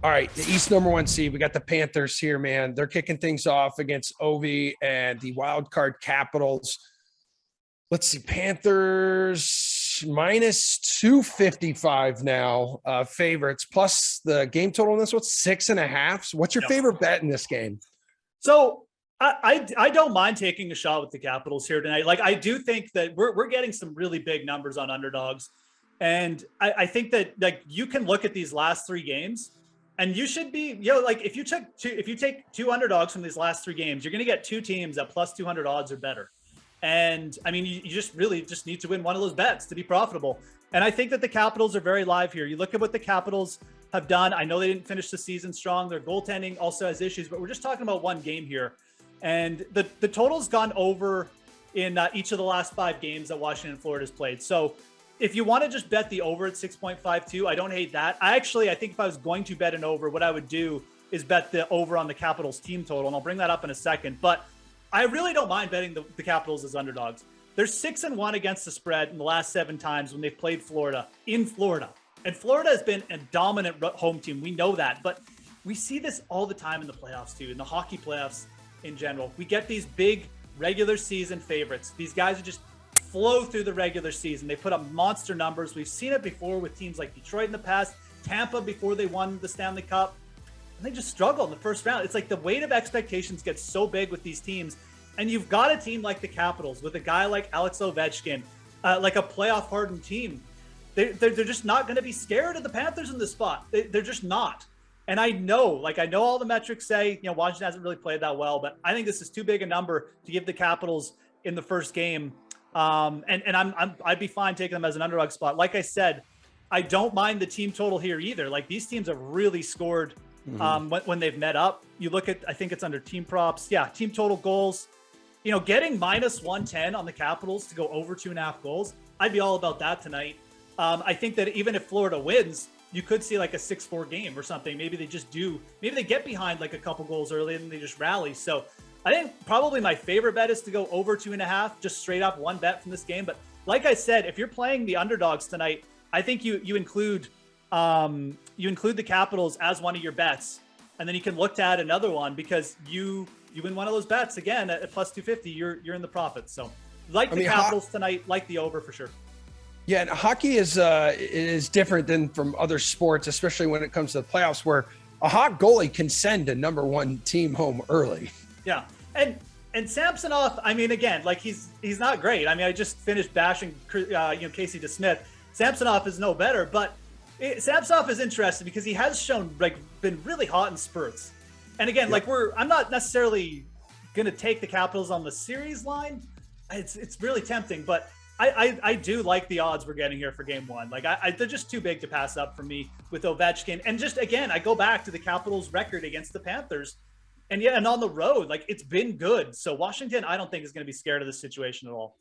All right, the East number 1 seed. We got the Panthers here, man. They're kicking things off against Ovi and the wild card Capitals. Let's see, Panthers minus 255 now, favorites, plus the game total in this one, 6.5. So what's your favorite bet in this game? So I don't mind taking a shot with the Capitals here tonight. Like, I do think that we're getting some really big numbers on Underdogs. And I think that, like, you can look at these last 3 games and you should be, like, if you take 2 underdogs from these last 3 games, you're going to get 2 teams at plus 200 odds or better. And I mean, you just really just need to win one of those bets to be profitable. And I think that the Capitals are very live here. You look at what the Capitals have done. I know they didn't finish the season strong. Their goaltending also has issues, but we're just talking about one game here. And the total's gone over in each of the last 5 games that Washington and Florida has played. So if you want to just bet the over at 6.52, I don't hate that. I think if I was going to bet an over, what I would do is bet the over on the Capitals team total. And I'll bring that up in a second. But I really don't mind betting the Capitals as underdogs. They're 6-1 against the spread in the last 7 times when they've played Florida in Florida. And Florida has been a dominant home team. We know that. But we see this all the time in the playoffs too, in the hockey playoffs in general. We get these big regular season favorites. These guys are just flow through the regular season. They put up monster numbers. We've seen it before with teams like Detroit in the past, Tampa before they won the Stanley Cup, and they just struggle in the first round. It's like the weight of expectations gets so big with these teams, and you've got a team like the Capitals with a guy like Alex Ovechkin, like a playoff hardened team. They're just not going to be scared of the Panthers in this spot. They're just not. And I know all the metrics say, Washington hasn't really played that well, but I think this is too big a number to give the Capitals in the first game. I'd be fine taking them as an underdog spot. Like I said, I don't mind the team total here either. Like, these teams have really scored when they've met up. You look at, I think it's under team props. Yeah. Team total goals, getting minus 110 on the Capitals to go over 2.5 goals. I'd be all about that tonight. I think that even if Florida wins, you could see like a 6-4 game or something. Maybe they get behind like a couple goals early and they just rally. So I think probably my favorite bet is to go over 2.5, just straight up one bet from this game. But like I said, if you're playing the underdogs tonight, I think you include the Capitals as one of your bets, and then you can look to add another one because you win one of those bets again at plus 250. You're in the profit. So the Capitals tonight, like the over for sure. Yeah, and hockey is different than from other sports, especially when it comes to the playoffs, where a hot goalie can send a number 1 team home early. Yeah. And Samsonov, I mean, again, like he's not great. I mean, I just finished bashing, Casey DeSmith. Samsonov is no better, but Samsonov is interesting because he has shown been really hot in spurts. And again, I'm not necessarily going to take the Capitals on the series line. It's really tempting, but I do like the odds we're getting here for game 1. Like they're just too big to pass up for me with Ovechkin. And just, again, I go back to the Capitals record against the Panthers. And on the road, like, it's been good. So Washington, I don't think is going to be scared of this situation at all.